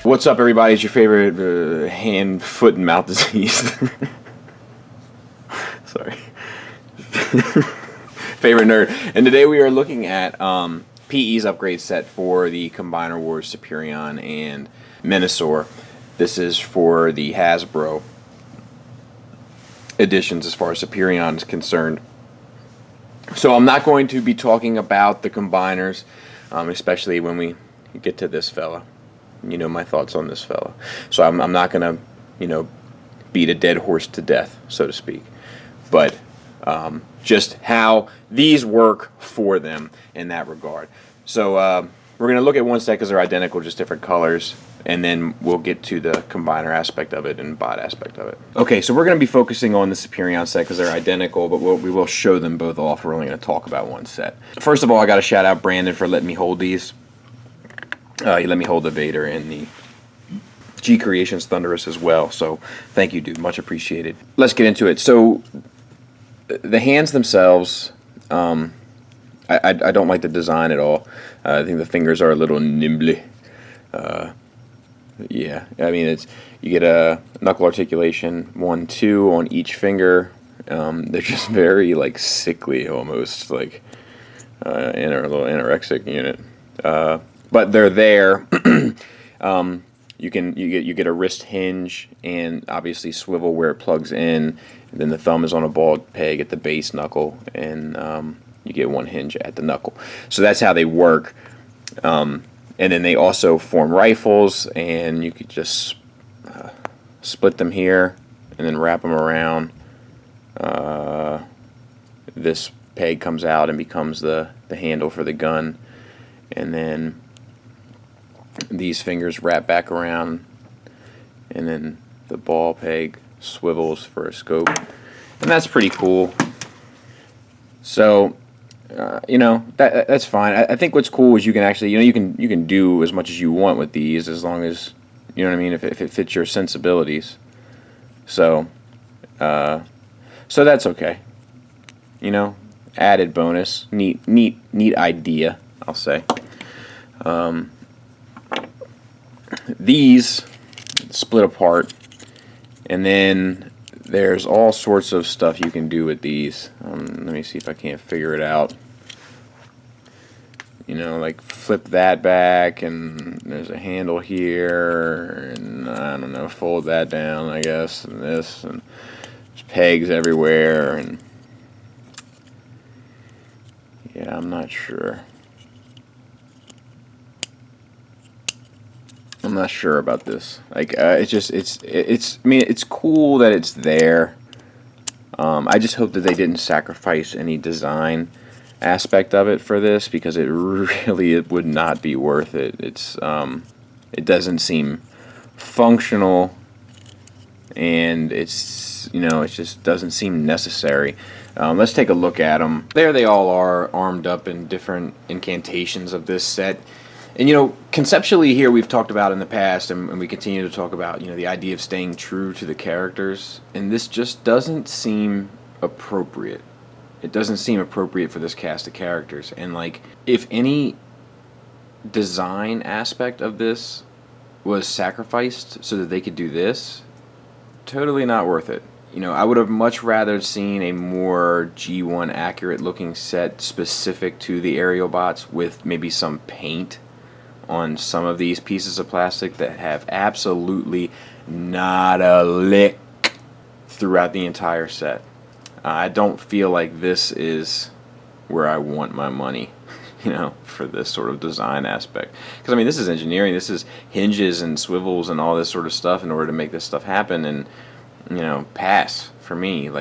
What's up, everybody? It's your favorite hand, foot, and mouth disease. Sorry. Favorite nerd. And today we are looking at PE's upgrade set for the Combiner Wars Superion and Menasor. This is for the Hasbro editions as far as Superion is concerned. So I'm not going to be talking about the Combiners, especially when we get to this fella. You know my thoughts on this fella. So I'm not going to, beat a dead horse to death, so to speak. But just how these work for them in that regard. So we're going to look at one set because they're identical, just different colors. And then we'll get to the combiner aspect of it and bot aspect of it. Okay, so we're going to be focusing on the Superion set because they're identical, but we will show them both off. We're only going to talk about one set. First of all, I got to shout out Brandon for letting me hold these. He let me hold the Vader and the G Creations Thunderous as well, so thank you, dude. Much appreciated. Let's get into it. So the hands themselves, I don't like the design at all. I think the fingers are a little nimbly. Yeah, I mean, you get a knuckle articulation 1, 2 on each finger. They're just very sickly, almost like in a little anorexic unit. But they're there. You get a wrist hinge and obviously swivel where it plugs in. And then the thumb is on a ball peg at the base knuckle, and you get one hinge at the knuckle. So that's how they work. And then they also form rifles, and you could just split them here and then wrap them around. This peg comes out and becomes the handle for the gun, and then these fingers wrap back around, and then the ball peg swivels for a scope, and that's pretty cool. So that's fine. I think what's cool is you can actually you can do as much as you want with these, as long as you know what I mean, if it fits your sensibilities. So that's okay. Added bonus, neat idea, I'll say. These split apart, and then there's all sorts of stuff you can do with these. Let me see if I can't figure it out. Like flip that back, and there's a handle here, and I don't know, fold that down, I guess, and this, and there's pegs everywhere, and yeah, I'm not sure. I'm not sure about this. It's cool that it's there. I just hope that they didn't sacrifice any design aspect of it for this, because it would not be worth it. It doesn't seem functional, and it just doesn't seem necessary. Let's take a look at them. There they all are, armed up in different incantations of this set. And conceptually here we've talked about in the past, and we continue to talk about, the idea of staying true to the characters, and this just doesn't seem appropriate. It doesn't seem appropriate for this cast of characters, and if any design aspect of this was sacrificed so that they could do this, totally not worth it. I would have much rather seen a more G1 accurate looking set specific to the aerial bots, with maybe some paint on some of these pieces of plastic that have absolutely not a lick throughout the entire set. I don't feel like this is where I want my money, for this sort of design aspect. Because, this is engineering. This is hinges and swivels and all this sort of stuff in order to make this stuff happen. And, pass for me.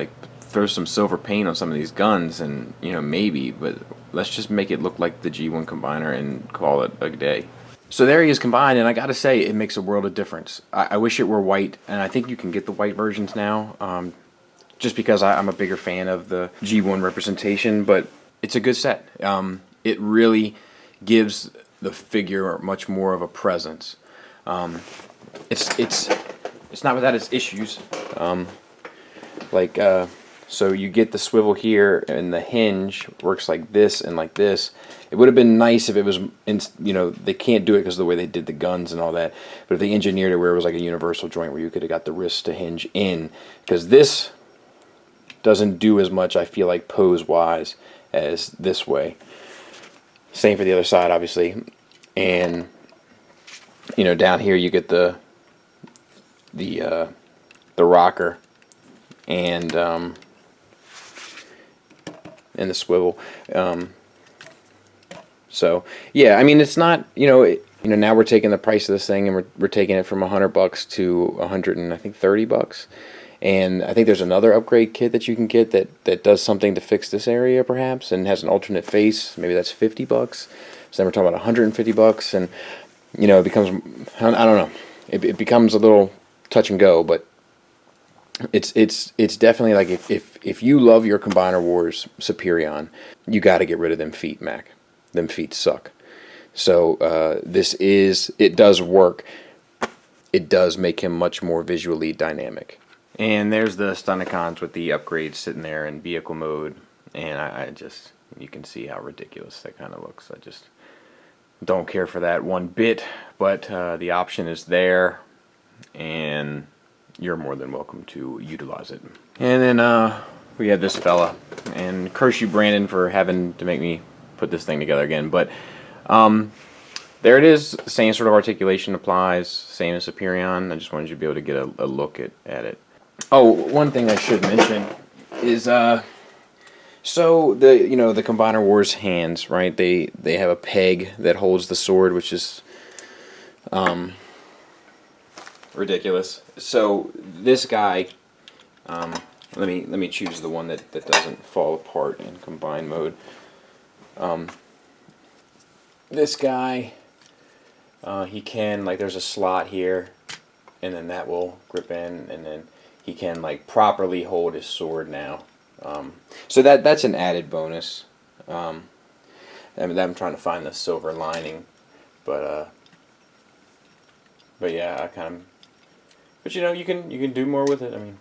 Throw some silver paint on some of these guns and, maybe. But let's just make it look like the G1 Combiner and call it a day. So there he is combined, and I gotta say, it makes a world of difference. I wish it were white, and I think you can get the white versions now, just because I'm a bigger fan of the G1 representation, but it's a good set. It really gives the figure much more of a presence. It's not without its issues. So you get the swivel here, and the hinge works like this and like this. It would have been nice if it was, they can't do it because of the way they did the guns and all that. But if they engineered it where it was like a universal joint where you could have got the wrist to hinge in, because this doesn't do as much, I feel like, pose-wise as this way. Same for the other side, obviously. And down here you get the rocker and the swivel. So yeah, I mean, it's not, now we're taking the price of this thing and we're taking it from $100 to $130. And I think there's another upgrade kit that you can get that does something to fix this area perhaps and has an alternate face. Maybe that's $50. So then we're talking about $150, and it becomes, I don't know, it becomes a little touch and go, but it's definitely like if you love your Combiner Wars Superion, you got to get rid of them feet, Mac. Them feet suck. So it does work. It does make him much more visually dynamic. And there's the Stunticons with the upgrades sitting there in vehicle mode, and I just, you can see how ridiculous that kind of looks. I just don't care for that one bit, but the option is there, and you're more than welcome to utilize it. And then we have this fella, and curse you, Brandon, for having to make me put this thing together again, but there it is. Same sort of articulation applies, same as Superion. I just wanted you to be able to get a look at it. Oh, one thing I should mention is so the Combiner Wars hands, right? They have a peg that holds the sword, which is ridiculous. So this guy, let me choose the one that doesn't fall apart in combine mode. This guy, he can, like, there's a slot here, and then that will grip in, and then he can, like, properly hold his sword now. So that's an added bonus. I'm trying to find the silver lining, but yeah, but you can do more with it. I mean,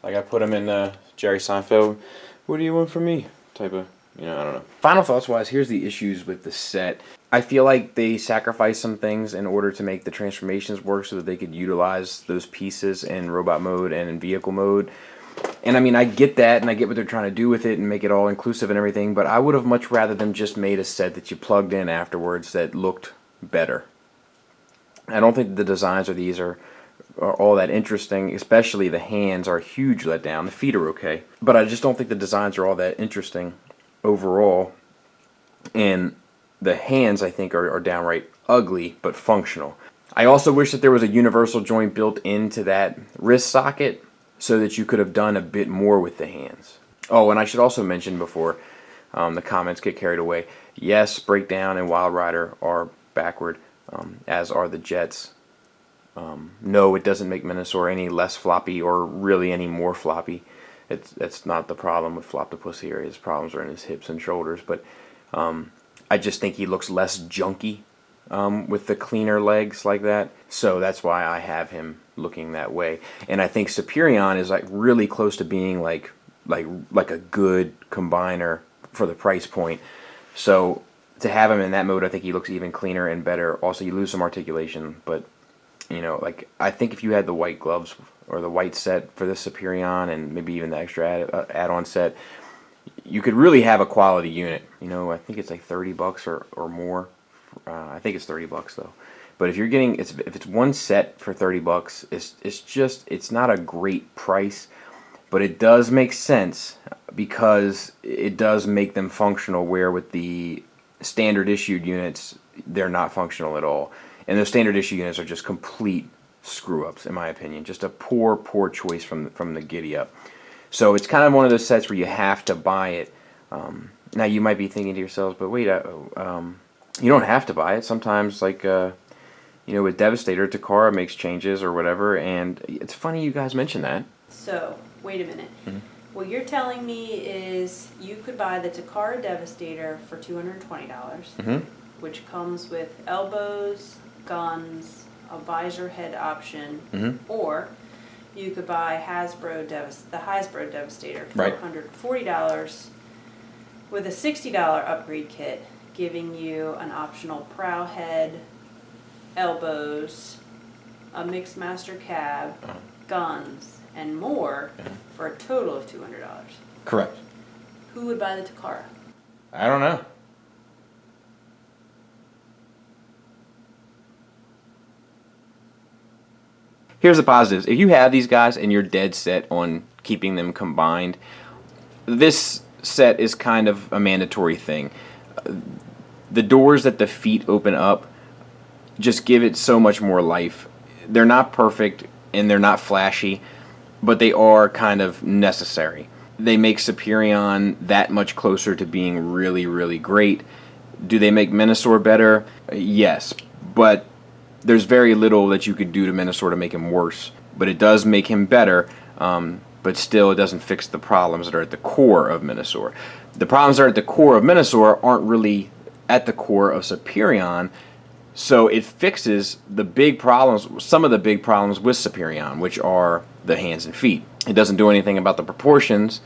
like, I put him in Jerry Seinfeld, "What do you want from me?" type of, I don't know. Final thoughts wise, here's the issues with the set. I feel like they sacrificed some things in order to make the transformations work so that they could utilize those pieces in robot mode and in vehicle mode. And I mean, I get that, and I get what they're trying to do with it and make it all inclusive and everything, but I would have much rather them just made a set that you plugged in afterwards that looked better. I don't think the designs of these are all that interesting, especially the hands are a huge letdown. The feet are okay, but I just don't think the designs are all that interesting overall. And the hands, I think, are downright ugly but functional. I also wish that there was a universal joint built into that wrist socket so that you could have done a bit more with the hands. Oh, and I should also mention before the comments get carried away, yes, Breakdown and Wild Rider are backward, as are the Jets. No, it doesn't make Menasor any less floppy or really any more floppy. That's not the problem with Floptopus here. His problems are in his hips and shoulders, but I just think he looks less junky with the cleaner legs like that. So that's why I have him looking that way. And I think Superion is like really close to being like a good combiner for the price point. So to have him in that mode, I think he looks even cleaner and better. Also, you lose some articulation, but like, I think if you had the white gloves or the white set for this Superion and maybe even the extra add-on set, you could really have a quality unit. I think it's like $30 or more. I think it's $30 though. But if you're getting, if it's one set for $30, it's not a great price, but it does make sense because it does make them functional, where with the standard issued units, they're not functional at all. And those standard issue units are just complete screw-ups, in my opinion. Just a poor choice from the giddy up. So it's kind of one of those sets where you have to buy it. Now you might be thinking to yourselves, but wait, You don't have to buy it. Sometimes, like, with Devastator, Takara makes changes or whatever, and it's funny you guys mention that. So, wait a minute. What you're telling me is you could buy the Takara Devastator for $220, which comes with elbows, guns, a visor head option, or you could buy the Hasbro Devastator for $140 with a $60 upgrade kit, giving you an optional prow head, elbows, a Mixmaster cab, guns, and more for a total of $200. Correct. Who would buy the Takara? I don't know. Here's the positives. If you have these guys and you're dead set on keeping them combined, this set is kind of a mandatory thing. The doors that the feet open up just give it so much more life. They're not perfect and they're not flashy, but they are kind of necessary. They make Superion that much closer to being really, really great. Do they make Menasor better? Yes, but there's very little that you could do to Menasor to make him worse. But it does make him better, but still it doesn't fix the problems that are at the core of Menasor. The problems that are at the core of Menasor aren't really at the core of Superion, so it fixes the big problems, some of the big problems with Superion, which are the hands and feet. It doesn't do anything about the proportions,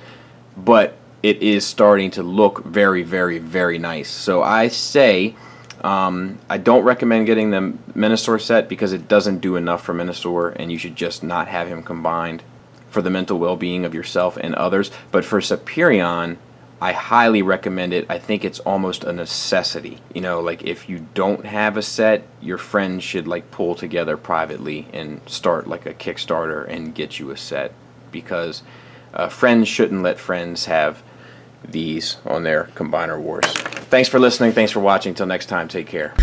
but it is starting to look very, very, very nice. So I say, I don't recommend getting the Menasor set because it doesn't do enough for Menasor, and you should just not have him combined for the mental well-being of yourself and others. But for Superion, I highly recommend it. I think it's almost a necessity. Like if you don't have a set, your friends should like pull together privately and start like a Kickstarter and get you a set, because friends shouldn't let friends have these on their Combiner Wars. Thanks for listening. Thanks for watching. Till next time, take care.